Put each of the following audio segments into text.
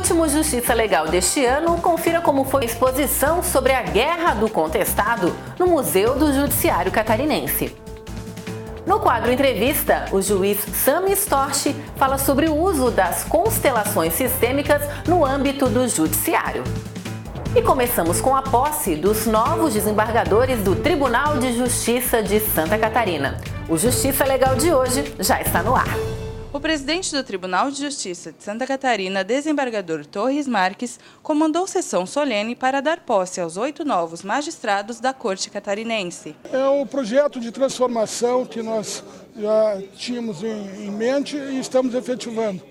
último Justiça Legal deste ano, confira como foi a exposição sobre a Guerra do Contestado no Museu do Judiciário Catarinense. No quadro Entrevista, o juiz Sami Storch fala sobre o uso das constelações sistêmicas no âmbito do judiciário. E começamos com a posse dos novos desembargadores do Tribunal de Justiça de Santa Catarina. O Justiça Legal de hoje já está no ar. O presidente do Tribunal de Justiça de Santa Catarina, desembargador Torres Marques, comandou sessão solene para dar posse aos 8 novos magistrados da Corte Catarinense. É o projeto de transformação que nós já tínhamos em mente e estamos efetivando.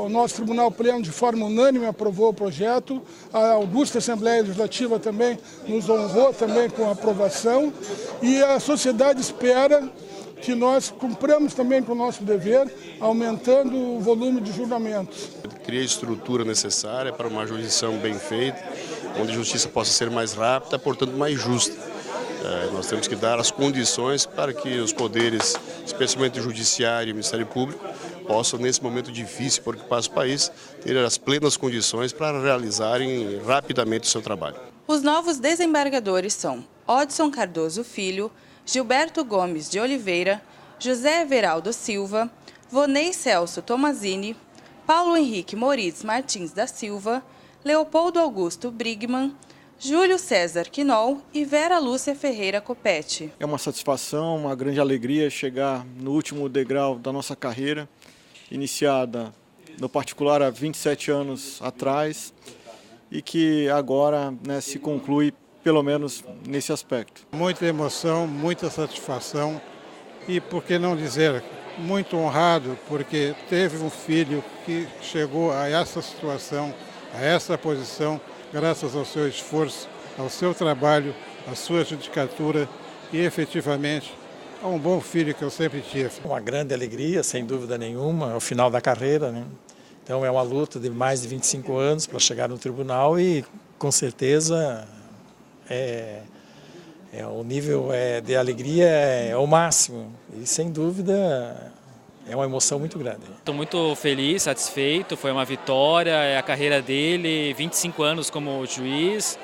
O nosso Tribunal Pleno, de forma unânime, aprovou o projeto. A Augusta Assembleia Legislativa também nos honrou também com a aprovação. E a sociedade espera que nós cumpramos também com o nosso dever, aumentando o volume de julgamentos. Cria a estrutura necessária para uma jurisdição bem feita, onde a justiça possa ser mais rápida, portanto mais justa. Nós temos que dar as condições para que os poderes, especialmente o Judiciário e o Ministério Público, possam, nesse momento difícil por que passa o país, ter as plenas condições para realizarem rapidamente o seu trabalho. Os novos desembargadores são Odson Cardoso Filho, Gilberto Gomes de Oliveira, José Everaldo Silva, Vonei Celso Tomazini, Paulo Henrique Moritz Martins da Silva, Leopoldo Augusto Brigman, Júlio César Quinol e Vera Lúcia Ferreira Copete. É uma satisfação, uma grande alegria chegar no último degrau da nossa carreira, iniciada no particular há 27 anos atrás e que agora se conclui pelo menos nesse aspecto. Muita emoção, muita satisfação e, por que não dizer, muito honrado, porque teve um filho que chegou a essa situação, a essa posição, graças ao seu esforço, ao seu trabalho, à sua judicatura e, efetivamente, a um bom filho que eu sempre tive. Uma grande alegria, sem dúvida nenhuma, ao final da carreira, né? Então é uma luta de mais de 25 anos para chegar no tribunal e, com certeza, o nível de alegria é o máximo e, sem dúvida, é uma emoção muito grande. Estou muito feliz, satisfeito, foi uma vitória, é a carreira dele, 25 anos como juiz,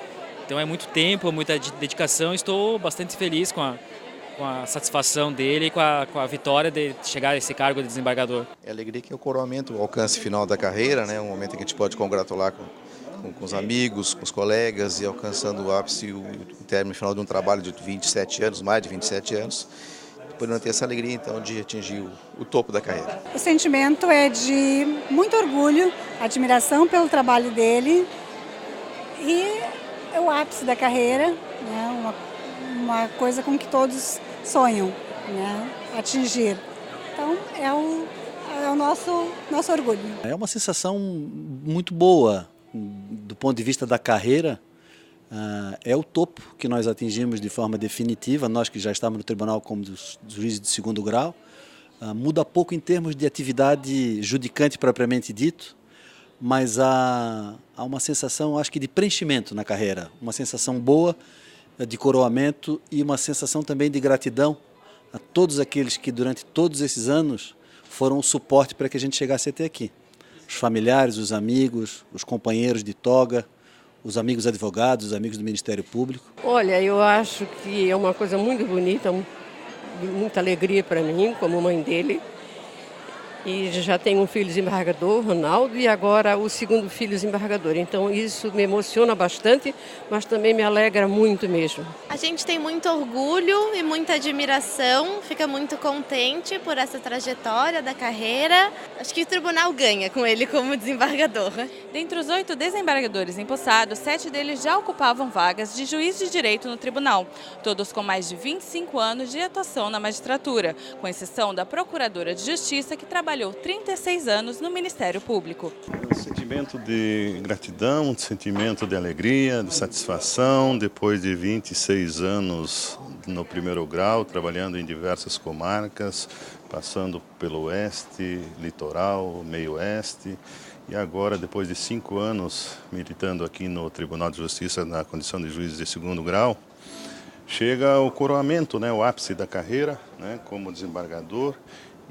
então é muito tempo, muita dedicação, estou bastante feliz com a satisfação dele e com a vitória de chegar a esse cargo de desembargador. É alegria que o coroamento alcance final da carreira, né? Um momento em que a gente pode congratular com os amigos, com os colegas e alcançando o ápice e o término final de um trabalho de 27 anos, mais de 27 anos, podendo ter essa alegria então de atingir o topo da carreira. O sentimento é de muito orgulho, admiração pelo trabalho dele e é o ápice da carreira, né? Uma coisa com que todos sonham, né? Atingir. Então é o nosso orgulho. É uma sensação muito boa. Do ponto de vista da carreira, é o topo que nós atingimos de forma definitiva, nós que já estamos no tribunal como juízes de segundo grau. Muda pouco em termos de atividade judicante propriamente dito, mas há uma sensação, acho que de preenchimento na carreira, uma sensação boa de coroamento e uma sensação também de gratidão a todos aqueles que durante todos esses anos foram o suporte para que a gente chegasse até aqui. Os familiares, os amigos, os companheiros de toga, os amigos advogados, os amigos do Ministério Público. Olha, eu acho que é uma coisa muito bonita, muita alegria para mim, como mãe dele. E já tenho um filho desembargador, Ronaldo, e agora o segundo filho desembargador. Então isso me emociona bastante, mas também me alegra muito mesmo. A gente tem muito orgulho e muita admiração, fica muito contente por essa trajetória da carreira. Acho que o tribunal ganha com ele como desembargador. Dentre os 8 desembargadores empossados, 7 deles já ocupavam vagas de juiz de direito no tribunal, todos com mais de 25 anos de atuação na magistratura, com exceção da procuradora de justiça que trabalhou 36 anos no Ministério Público. Um sentimento de gratidão, um sentimento de alegria, de satisfação, depois de 26 anos no primeiro grau, trabalhando em diversas comarcas, passando pelo oeste, litoral, meio oeste, e agora, depois de 5 anos militando aqui no Tribunal de Justiça na condição de juiz de segundo grau, chega o coroamento, o ápice da carreira, como desembargador,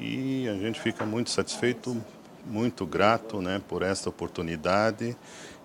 e a gente fica muito satisfeito muito grato, né, por esta oportunidade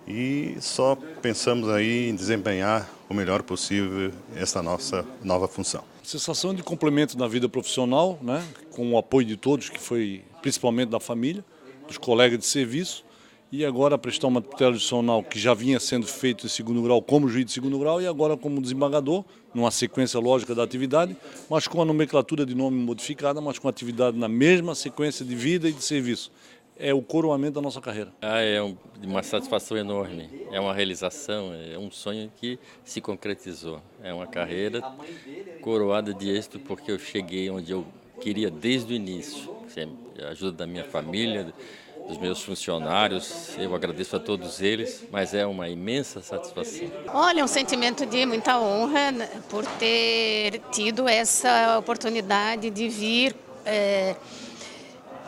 e só pensamos aí em desempenhar o melhor possível essa nossa nova função. Sensação de complemento na vida profissional, né, com o apoio de todos, que foi principalmente da família, dos colegas de serviço, e agora prestar uma tutela judicial que já vinha sendo feito em segundo grau como juiz de segundo grau e agora como desembargador, numa sequência lógica da atividade, mas com a nomenclatura de nome modificada, mas com a atividade na mesma sequência de vida e de serviço. É o coroamento da nossa carreira. É uma satisfação enorme, é uma realização, é um sonho que se concretizou. É uma carreira coroada de êxito porque eu cheguei onde eu queria desde o início. A ajuda da minha família, dos meus funcionários, eu agradeço a todos eles, mas é uma imensa satisfação. Olha, um sentimento de muita honra, né, por ter tido essa oportunidade de vir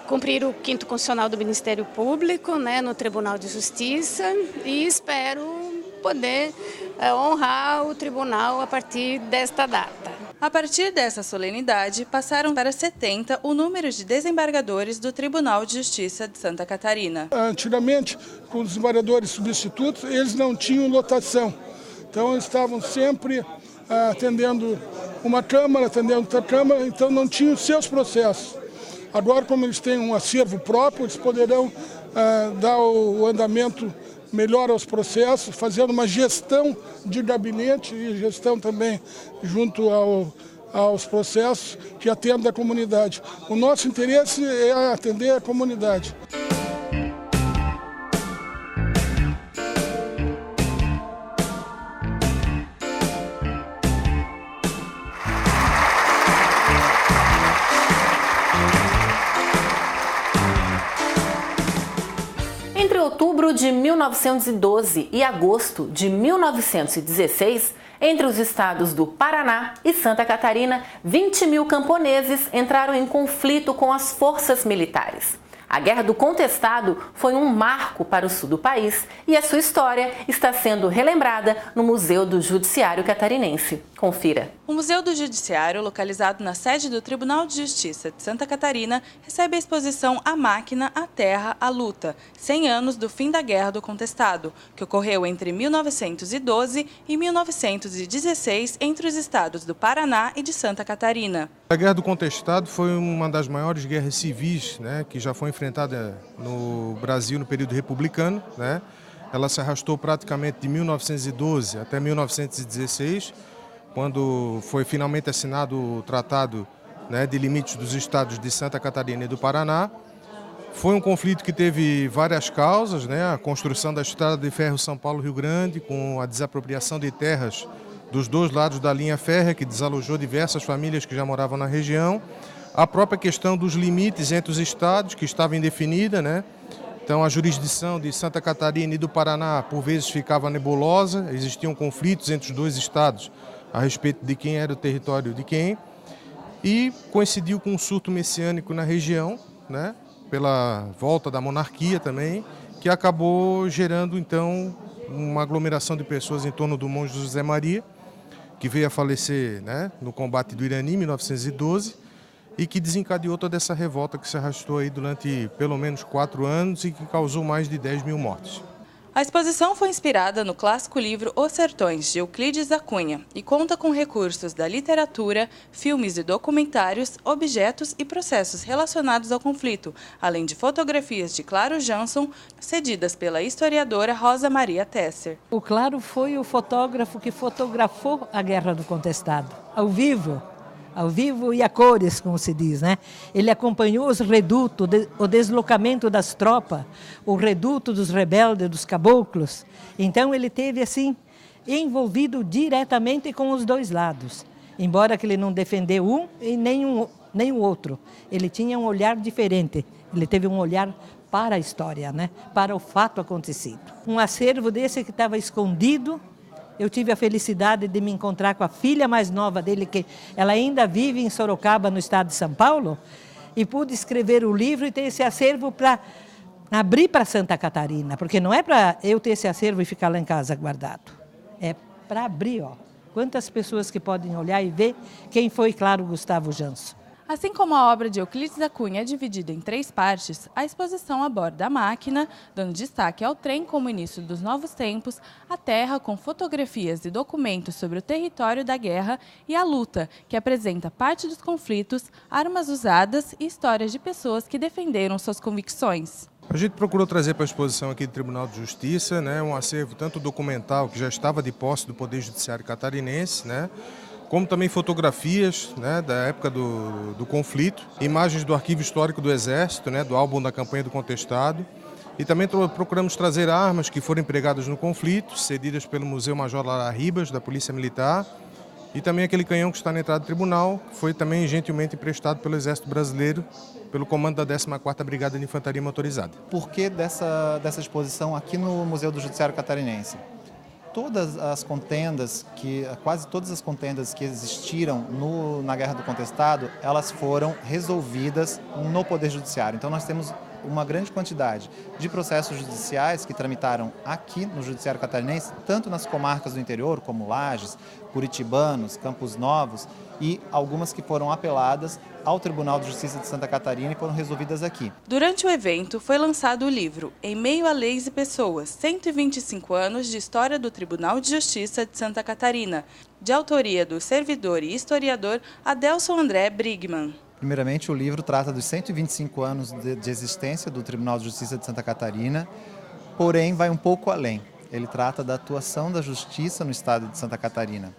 cumprir o 5º constitucional do Ministério Público, né, no Tribunal de Justiça, e espero poder honrar o tribunal a partir desta data. A partir dessa solenidade, passaram para 70 o número de desembargadores do Tribunal de Justiça de Santa Catarina. Antigamente, com os desembargadores substitutos, eles não tinham lotação. Então, eles estavam sempre atendendo uma Câmara, atendendo outra Câmara, então não tinham os seus processos. Agora, como eles têm um acervo próprio, eles poderão dar o andamento melhor aos processos, fazendo uma gestão de gabinete e gestão também junto aos processos que atendem a comunidade. O nosso interesse é atender a comunidade. Entre outubro de 1912 e agosto de 1916, entre os estados do Paraná e Santa Catarina, 20 mil camponeses entraram em conflito com as forças militares. A Guerra do Contestado foi um marco para o sul do país e a sua história está sendo relembrada no Museu do Judiciário Catarinense. Confira. O Museu do Judiciário, localizado na sede do Tribunal de Justiça de Santa Catarina, recebe a exposição A Máquina, a Terra, a Luta, 100 anos do fim da Guerra do Contestado, que ocorreu entre 1912 e 1916 entre os estados do Paraná e de Santa Catarina. A Guerra do Contestado foi uma das maiores guerras civis, né, que já foi enfrentada no Brasil no período republicano, né? Ela se arrastou praticamente de 1912 até 1916, quando foi finalmente assinado o Tratado, né, de Limites dos Estados de Santa Catarina e do Paraná. Foi um conflito que teve várias causas, né? A construção da estrada de ferro São Paulo-Rio Grande, com a desapropriação de terras dos dois lados da linha férrea, que desalojou diversas famílias que já moravam na região. A própria questão dos limites entre os estados, que estava indefinida, né? Então, a jurisdição de Santa Catarina e do Paraná, por vezes, ficava nebulosa, existiam conflitos entre os dois estados a respeito de quem era o território de quem, e coincidiu com um surto messiânico na região, né? Pela volta da monarquia também, que acabou gerando, então, uma aglomeração de pessoas em torno do monge José Maria, que veio a falecer, né, no combate do Irani, em 1912, e que desencadeou toda essa revolta que se arrastou aí durante pelo menos 4 anos e que causou mais de 10 mil mortes. A exposição foi inspirada no clássico livro Os Sertões, de Euclides da Cunha, e conta com recursos da literatura, filmes e documentários, objetos e processos relacionados ao conflito, além de fotografias de Claro Jansson, cedidas pela historiadora Rosa Maria Tesser. O Claro foi o fotógrafo que fotografou a Guerra do Contestado, ao vivo e a cores, como se diz, né? Ele acompanhou os redutos, o deslocamento das tropas, o reduto dos rebeldes, dos caboclos. Então ele teve assim envolvido diretamente com os dois lados, embora que ele não defendeu um e nem o outro. Ele tinha um olhar diferente. Ele teve um olhar para a história, né? Para o fato acontecido. Um acervo desse que estava escondido. Eu tive a felicidade de me encontrar com a filha mais nova dele, que ela ainda vive em Sorocaba, no estado de São Paulo, e pude escrever o livro e ter esse acervo para abrir para Santa Catarina, porque não é para eu ter esse acervo e ficar lá em casa guardado, é para abrir, ó. Quantas pessoas que podem olhar e ver quem foi, claro, Gustavo Jansson. Assim como a obra de Euclides da Cunha é dividida em 3 partes, a exposição aborda a máquina, dando destaque ao trem como início dos novos tempos, a terra com fotografias e documentos sobre o território da guerra e a luta, que apresenta parte dos conflitos, armas usadas e histórias de pessoas que defenderam suas convicções. A gente procurou trazer para a exposição aqui do Tribunal de Justiça, né, um acervo tanto documental, que já estava de posse do Poder Judiciário catarinense, né, como também fotografias, né, da época do conflito, imagens do arquivo histórico do Exército, né, do álbum da campanha do contestado, e também procuramos trazer armas que foram empregadas no conflito, cedidas pelo Museu Major Lara Ribas, da Polícia Militar, e também aquele canhão que está na entrada do tribunal, que foi também gentilmente emprestado pelo Exército Brasileiro, pelo comando da 14ª Brigada de Infantaria Motorizada. Por que dessa exposição aqui no Museu do Judiciário Catarinense? Quase todas as contendas que existiram na Guerra do Contestado, elas foram resolvidas no Poder Judiciário. Então nós temos uma grande quantidade de processos judiciais que tramitaram aqui no Judiciário Catarinense, tanto nas comarcas do interior, como Lages, Curitibanos, Campos Novos, e algumas que foram apeladas ao Tribunal de Justiça de Santa Catarina e foram resolvidas aqui. Durante o evento, foi lançado o livro Em Meio a Leis e Pessoas, 125 anos de História do Tribunal de Justiça de Santa Catarina, de autoria do servidor e historiador Adelson André Brigman. Primeiramente, o livro trata dos 125 anos de existência do Tribunal de Justiça de Santa Catarina, porém vai um pouco além. Ele trata da atuação da justiça no estado de Santa Catarina.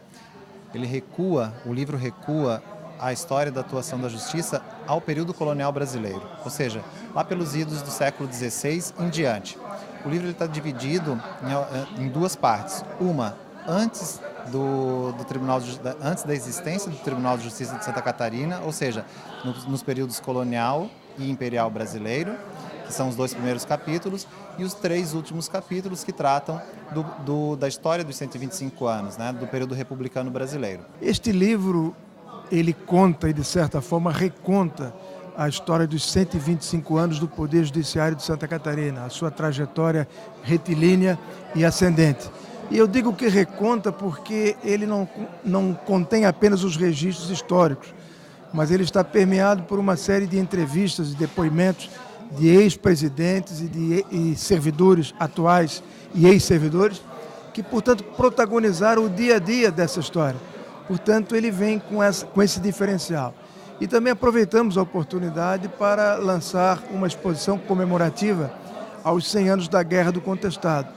O livro recua a história da atuação da justiça ao período colonial brasileiro, ou seja, lá pelos idos do século XVI em diante. O livro está dividido em 2 partes. Uma, antes da existência do Tribunal de Justiça de Santa Catarina, ou seja, nos períodos colonial e imperial brasileiro, que são os 2 primeiros capítulos, e os 3 últimos capítulos que tratam da história dos 125 anos, né, do período republicano brasileiro. Este livro, ele conta e, de certa forma, reconta a história dos 125 anos do Poder Judiciário de Santa Catarina, a sua trajetória retilínea e ascendente. E eu digo que reconta porque ele não contém apenas os registros históricos, mas ele está permeado por uma série de entrevistas e depoimentos de ex-presidentes e servidores atuais e ex-servidores que, portanto, protagonizaram o dia a dia dessa história. Portanto, ele vem com esse diferencial. E também aproveitamos a oportunidade para lançar uma exposição comemorativa aos 100 anos da Guerra do Contestado,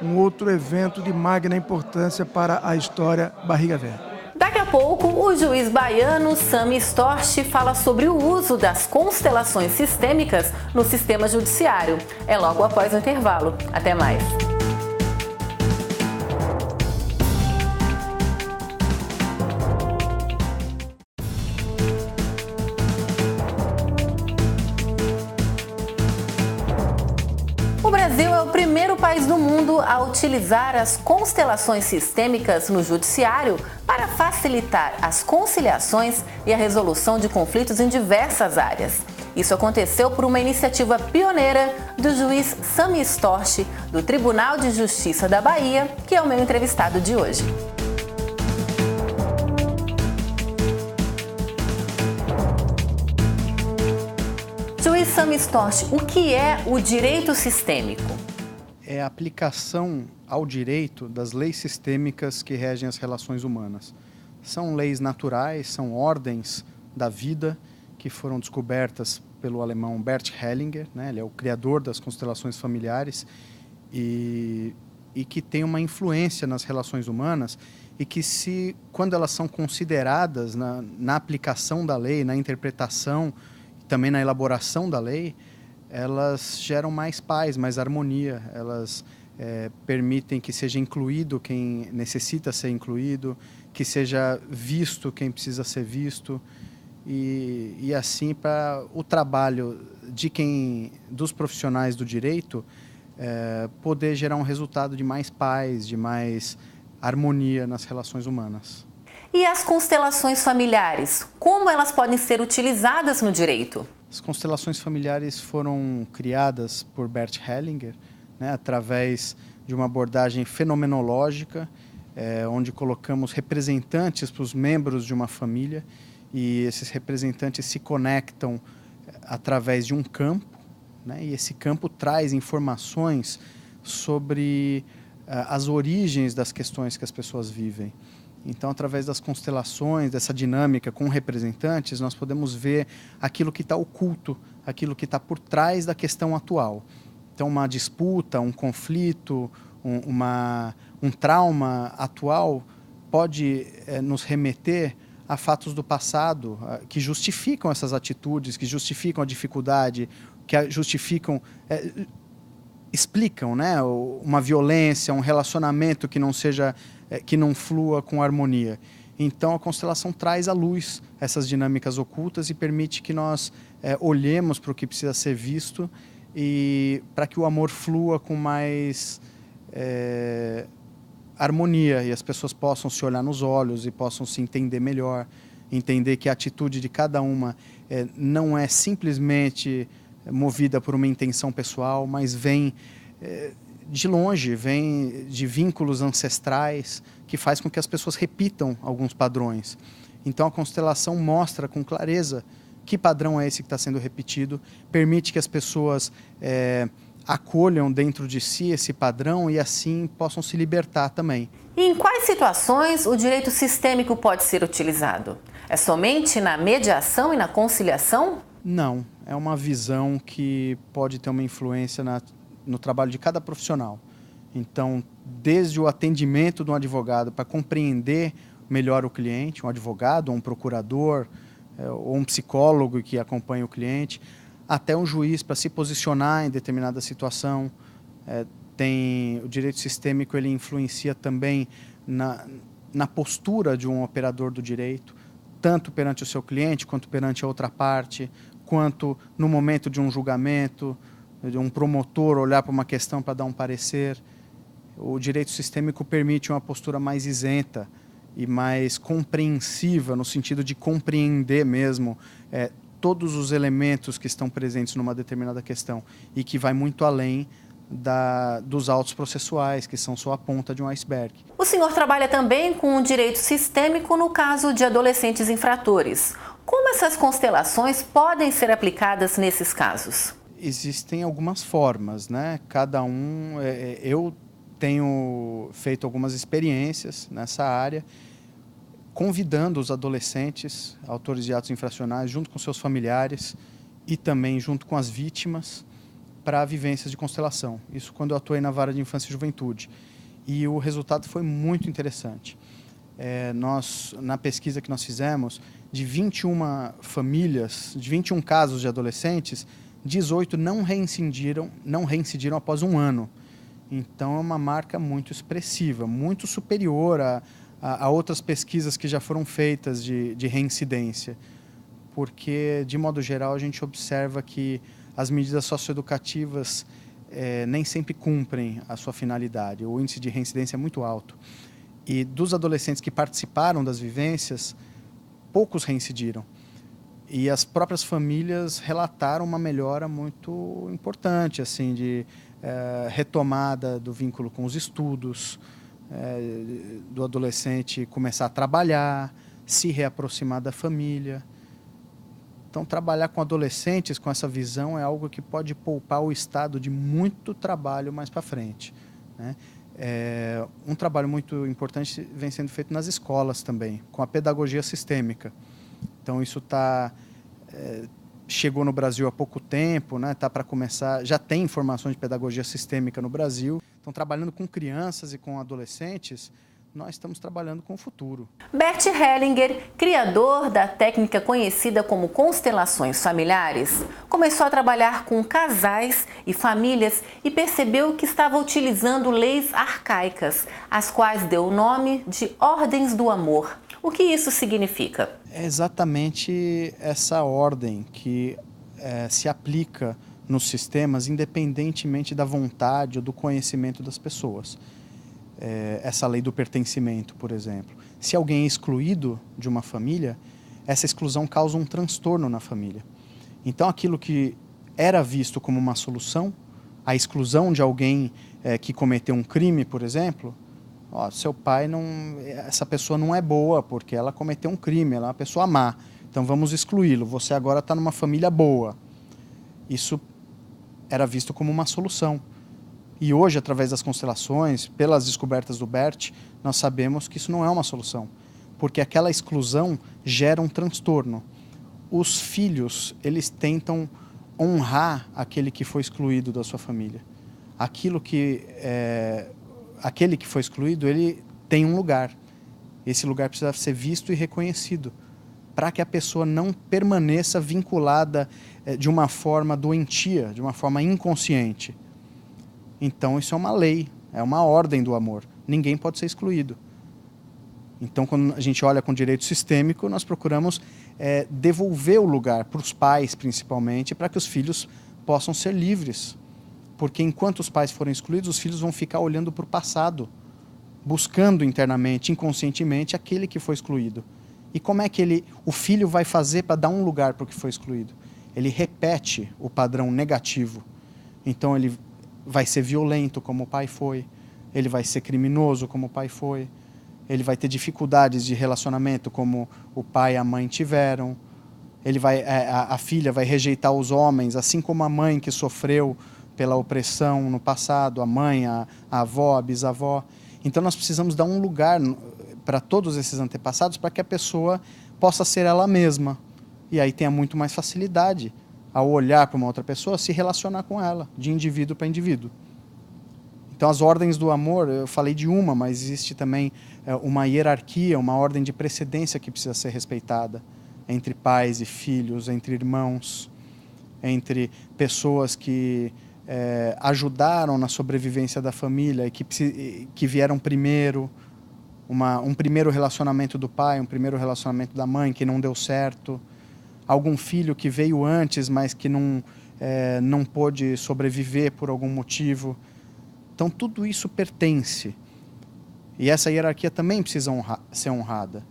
um outro evento de magna importância para a história Barriga Velha. Daqui a pouco, o juiz baiano Sami Storch fala sobre o uso das constelações sistêmicas no sistema judiciário. É logo após o intervalo. Até mais. O Brasil é o primeiro país do mundo a utilizar as constelações sistêmicas no judiciário para facilitar as conciliações e a resolução de conflitos em diversas áreas. Isso aconteceu por uma iniciativa pioneira do juiz Sami Storch, do Tribunal de Justiça da Bahia, que é o meu entrevistado de hoje. Juiz Sami Storch, o que é o direito sistêmico? É a aplicação ao direito das leis sistêmicas que regem as relações humanas. São leis naturais, são ordens da vida que foram descobertas pelo alemão Bert Hellinger, né? Ele é o criador das constelações familiares e que tem uma influência nas relações humanas e que, quando elas são consideradas na aplicação da lei, na interpretação, também na elaboração da lei, elas geram mais paz, mais harmonia, elas permitem que seja incluído quem necessita ser incluído, que seja visto quem precisa ser visto, e assim para o trabalho dos profissionais do direito poder gerar um resultado de mais paz, de mais harmonia nas relações humanas. E as constelações familiares, como elas podem ser utilizadas no direito? As constelações familiares foram criadas por Bert Hellinger, né, através de uma abordagem fenomenológica, onde colocamos representantes para os membros de uma família e esses representantes se conectam através de um campo, né? E esse campo traz informações sobre as origens das questões que as pessoas vivem. Então, através das constelações, dessa dinâmica com representantes, nós podemos ver aquilo que está oculto, aquilo que está por trás da questão atual. Então, uma disputa, um conflito, um trauma atual pode nos remeter a fatos do passado que justificam essas atitudes, que justificam a dificuldade, que justificam, explicam, né, uma violência, um relacionamento que não seja, que não flua com harmonia. Então a constelação traz à luz essas dinâmicas ocultas e permite que nós olhemos para o que precisa ser visto e para que o amor flua com mais harmonia e as pessoas possam se olhar nos olhos e possam se entender melhor, entender que a atitude de cada uma não é simplesmente movida por uma intenção pessoal, mas vem de longe, vem de vínculos ancestrais que faz com que as pessoas repitam alguns padrões. Então a constelação mostra com clareza que padrão é esse que está sendo repetido, permite que as pessoas acolham dentro de si esse padrão e assim possam se libertar também. E em quais situações o direito sistêmico pode ser utilizado? É somente na mediação e na conciliação? Não, é uma visão que pode ter uma influência no trabalho de cada profissional. Então, desde o atendimento de um advogado para compreender melhor o cliente, um advogado, um procurador, ou um psicólogo que acompanha o cliente, até um juiz para se posicionar em determinada situação. O direito sistêmico ele influencia também na postura de um operador do direito, tanto perante o seu cliente, quanto perante a outra parte, quanto no momento de um julgamento, de um promotor olhar para uma questão para dar um parecer. O direito sistêmico permite uma postura mais isenta e mais compreensiva, no sentido de compreender mesmo todos os elementos que estão presentes numa determinada questão e que vai muito além dos autos processuais, que são só a ponta de um iceberg. O senhor trabalha também com o direito sistêmico no caso de adolescentes infratores. Como essas constelações podem ser aplicadas nesses casos? Existem algumas formas, né? Cada um... eu tenho feito algumas experiências nessa área, convidando os adolescentes, autores de atos infracionais, junto com seus familiares e também junto com as vítimas, para vivências de constelação. Isso quando eu atuei na Vara de Infância e Juventude. E o resultado foi muito interessante. Na pesquisa que nós fizemos, de 21 famílias, de 21 casos de adolescentes, 18 não reincidiram após um ano. Então é uma marca muito expressiva, muito superior a outras pesquisas que já foram feitas de reincidência. Porque, de modo geral, a gente observa que as medidas socioeducativas nem sempre cumprem a sua finalidade. O índice de reincidência é muito alto. E dos adolescentes que participaram das vivências, poucos reincidiram. E as próprias famílias relataram uma melhora muito importante, assim, de retomada do vínculo com os estudos, do adolescente começar a trabalhar, se reaproximar da família. Então, trabalhar com adolescentes com essa visão é algo que pode poupar o Estado de muito trabalho mais para frente, né? Um trabalho muito importante vem sendo feito nas escolas também, com a pedagogia sistêmica. Então, isso chegou no Brasil há pouco tempo, né? Tá para começar, já tem informações de pedagogia sistêmica no Brasil. Então, trabalhando com crianças e com adolescentes, nós estamos trabalhando com o futuro. Bert Hellinger, criador da técnica conhecida como constelações familiares, começou a trabalhar com casais e famílias e percebeu que estava utilizando leis arcaicas, as quais deu o nome de ordens do amor. O que isso significa? É exatamente essa ordem que se aplica nos sistemas, independentemente da vontade ou do conhecimento das pessoas. Essa lei do pertencimento, por exemplo. Se alguém é excluído de uma família, essa exclusão causa um transtorno na família. Então, aquilo que era visto como uma solução, a exclusão de alguém que cometeu um crime, por exemplo, seu pai essa pessoa não é boa porque ela cometeu um crime, ela é uma pessoa má. Então vamos excluí-lo, você agora está numa família boa. Isso era visto como uma solução. E hoje, através das constelações, pelas descobertas do Bert, nós sabemos que isso não é uma solução, porque aquela exclusão gera um transtorno. Os filhos, eles tentam honrar aquele que foi excluído da sua família. Aquele que foi excluído, ele tem um lugar. Esse lugar precisa ser visto e reconhecido, para que a pessoa não permaneça vinculada de uma forma doentia, de uma forma inconsciente. Então isso é uma lei, é uma ordem do amor. Ninguém pode ser excluído. Então quando a gente olha com direito sistêmico, nós procuramos devolver o lugar para os pais, principalmente, para que os filhos possam ser livres. Porque enquanto os pais forem excluídos, os filhos vão ficar olhando para o passado, buscando internamente, inconscientemente, aquele que foi excluído. E como é que o filho vai fazer para dar um lugar para o que foi excluído? Ele repete o padrão negativo. Então ele vai ser violento como o pai foi, ele vai ser criminoso como o pai foi, ele vai ter dificuldades de relacionamento como o pai e a mãe tiveram, a filha vai rejeitar os homens, assim como a mãe que sofreu pela opressão no passado, a mãe, a avó, a bisavó. Então nós precisamos dar um lugar para todos esses antepassados para que a pessoa possa ser ela mesma. E aí tenha muito mais facilidade ao olhar para uma outra pessoa, se relacionar com ela, de indivíduo para indivíduo. Então as ordens do amor, eu falei de uma, mas existe também uma hierarquia, uma ordem de precedência que precisa ser respeitada entre pais e filhos, entre irmãos, entre pessoas que ajudaram na sobrevivência da família e que vieram primeiro, um primeiro relacionamento do pai, um primeiro relacionamento da mãe que não deu certo, algum filho que veio antes, mas que não pôde sobreviver por algum motivo. Então tudo isso pertence. E essa hierarquia também precisa ser honrada.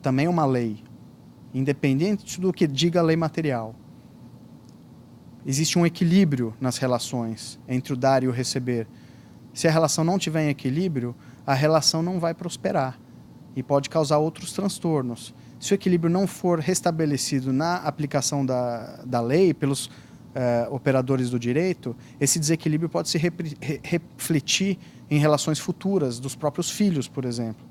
Também é uma lei, independente do que diga a lei material. Existe um equilíbrio nas relações entre o dar e o receber. Se a relação não tiver em equilíbrio, a relação não vai prosperar e pode causar outros transtornos. Se o equilíbrio não for restabelecido na aplicação da lei pelos operadores do direito, esse desequilíbrio pode se refletir em relações futuras dos próprios filhos, por exemplo.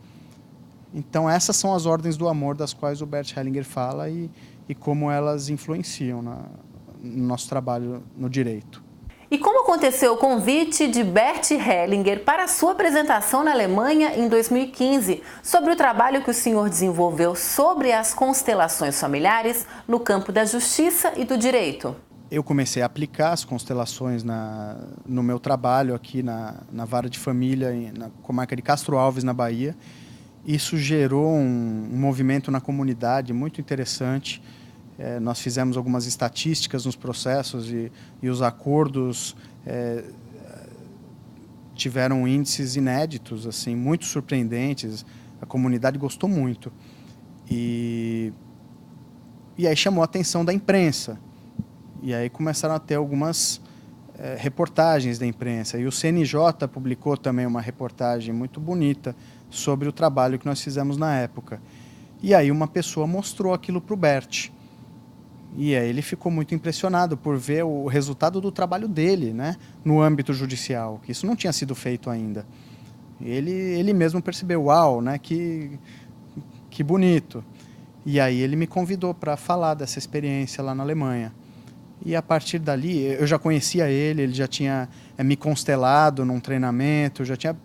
Então essas são as ordens do amor das quais o Bert Hellinger fala e como elas influenciam no nosso trabalho no direito. E como aconteceu o convite de Bert Hellinger para a sua apresentação na Alemanha em 2015, sobre o trabalho que o senhor desenvolveu sobre as constelações familiares no campo da justiça e do direito? Eu comecei a aplicar as constelações no meu trabalho aqui na Vara de Família, na comarca de Castro Alves, na Bahia. Isso gerou um movimento na comunidade muito interessante. Nós fizemos algumas estatísticas nos processos e os acordos tiveram índices inéditos, assim, muito surpreendentes. A comunidade gostou muito. E aí chamou a atenção da imprensa. E aí começaram a ter algumas reportagens da imprensa. E o CNJ publicou também uma reportagem muito bonita sobre o trabalho que nós fizemos na época. E aí uma pessoa mostrou aquilo para o Bert. E aí ele ficou muito impressionado por ver o resultado do trabalho dele, né, no âmbito judicial, que isso não tinha sido feito ainda. Ele mesmo percebeu, uau, né, que bonito. E aí ele me convidou para falar dessa experiência lá na Alemanha. E a partir dali, eu já conhecia ele já tinha me constelado num treinamento, eu já tinha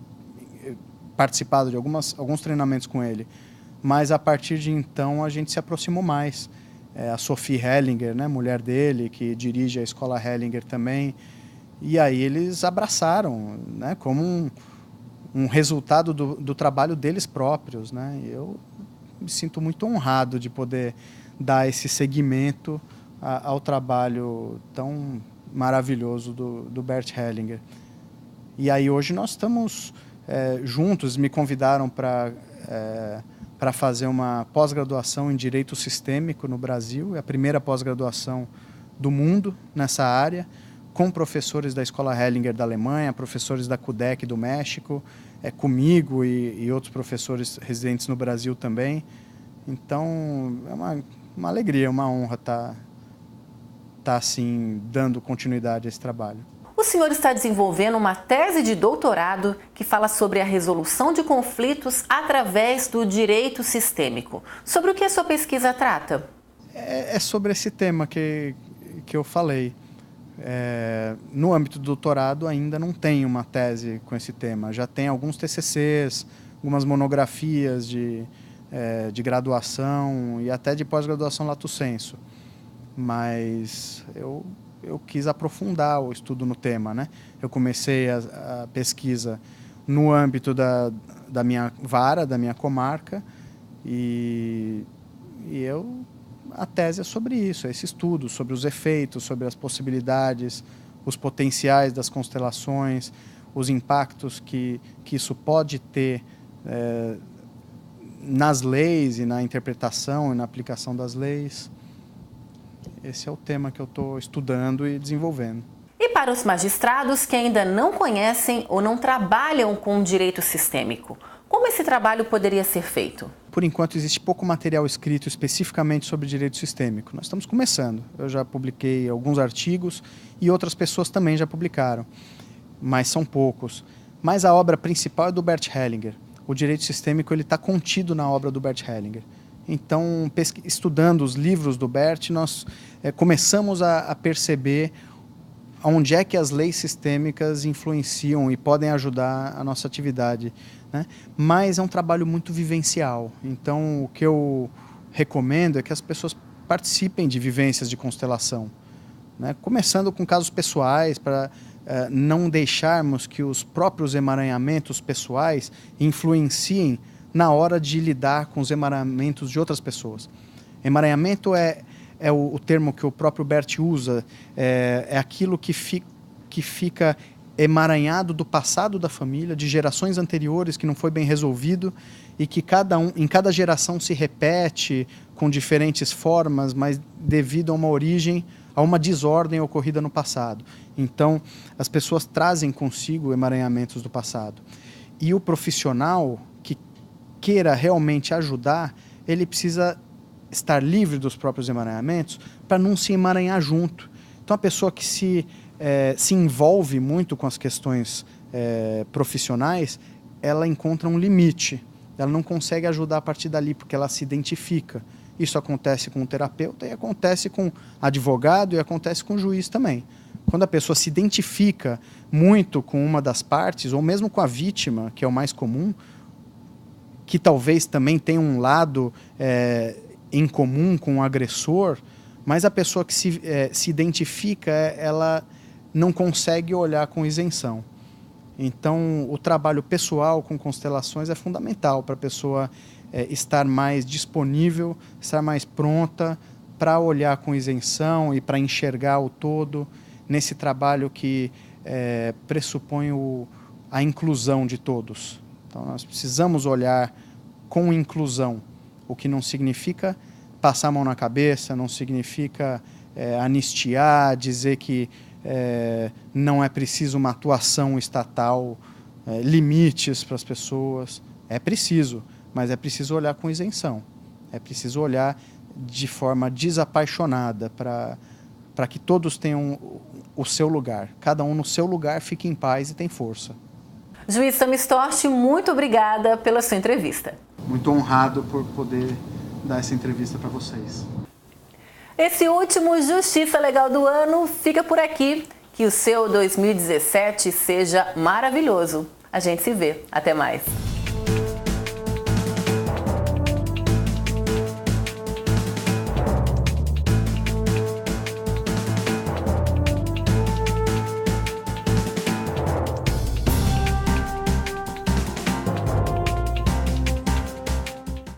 participado de alguns treinamentos com ele. Mas a partir de então a gente se aproximou mais. A Sophie Hellinger, né, mulher dele, que dirige a escola Hellinger também. E aí eles abraçaram, né, como um resultado do trabalho deles próprios, né? E eu me sinto muito honrado de poder dar esse seguimento ao trabalho tão maravilhoso do Bert Hellinger. E aí hoje nós estamos juntos, me convidaram para fazer uma pós-graduação em Direito Sistêmico no Brasil, é a primeira pós-graduação do mundo nessa área, com professores da Escola Hellinger da Alemanha, professores da CUDEC do México, comigo e outros professores residentes no Brasil também. Então, é uma uma alegria, uma honra estar assim, dando continuidade a esse trabalho. O senhor está desenvolvendo uma tese de doutorado que fala sobre a resolução de conflitos através do direito sistêmico. Sobre o que a sua pesquisa trata? É sobre esse tema que eu falei. No âmbito do doutorado ainda não tem uma tese com esse tema. Já tem alguns TCCs, algumas monografias de graduação e até de pós-graduação lato sensu. Mas eu quis aprofundar o estudo no tema, né? Eu comecei a pesquisa no âmbito da minha vara, da minha comarca, e a tese é sobre isso, esse estudo, sobre os efeitos, sobre as possibilidades, os potenciais das constelações, os impactos que isso pode ter nas leis e na interpretação e na aplicação das leis. Esse é o tema que eu estou estudando e desenvolvendo. E para os magistrados que ainda não conhecem ou não trabalham com direito sistêmico, como esse trabalho poderia ser feito? Por enquanto, existe pouco material escrito especificamente sobre direito sistêmico. Nós estamos começando. Eu já publiquei alguns artigos e outras pessoas também já publicaram, mas são poucos. Mas a obra principal é do Bert Hellinger. O direito sistêmico está contido na obra do Bert Hellinger. Então, estudando os livros do Bert, nós começamos a perceber onde é que as leis sistêmicas influenciam e podem ajudar a nossa atividade, né? Mas é um trabalho muito vivencial. Então, o que eu recomendo é que as pessoas participem de vivências de constelação, né? Começando com casos pessoais, para não deixarmos que os próprios emaranhamentos pessoais influenciem na hora de lidar com os emaranhamentos de outras pessoas. Emaranhamento é o termo que o próprio Bert usa, é aquilo que fica emaranhado do passado da família, de gerações anteriores que não foi bem resolvido e que em cada geração se repete com diferentes formas, mas devido a uma origem, a uma desordem ocorrida no passado. Então, as pessoas trazem consigo emaranhamentos do passado. E o profissional que queira realmente ajudar, ele precisa estar livre dos próprios emaranhamentos para não se emaranhar junto. Então, a pessoa que se envolve muito com as questões profissionais, ela encontra um limite. Ela não consegue ajudar a partir dali, porque ela se identifica. Isso acontece com o terapeuta e acontece com advogado e acontece com o juiz também. Quando a pessoa se identifica muito com uma das partes, ou mesmo com a vítima, que é o mais comum, que talvez também tenha um lado em comum com o agressor, mas a pessoa que se identifica, ela não consegue olhar com isenção. Então, o trabalho pessoal com constelações é fundamental para a pessoa estar mais disponível, estar mais pronta para olhar com isenção e para enxergar o todo nesse trabalho que pressupõe a inclusão de todos. Então, nós precisamos olhar com inclusão, o que não significa passar a mão na cabeça, não significa anistiar, dizer que não é preciso uma atuação estatal, limites para as pessoas. É preciso, mas é preciso olhar com isenção. É preciso olhar de forma desapaixonada para que todos tenham o seu lugar. Cada um no seu lugar fique em paz e tem força. Juiz Sami Storch, muito obrigada pela sua entrevista. Muito honrado por poder dar essa entrevista para vocês. Esse último Justiça Legal do ano fica por aqui. Que o seu 2017 seja maravilhoso. A gente se vê. Até mais.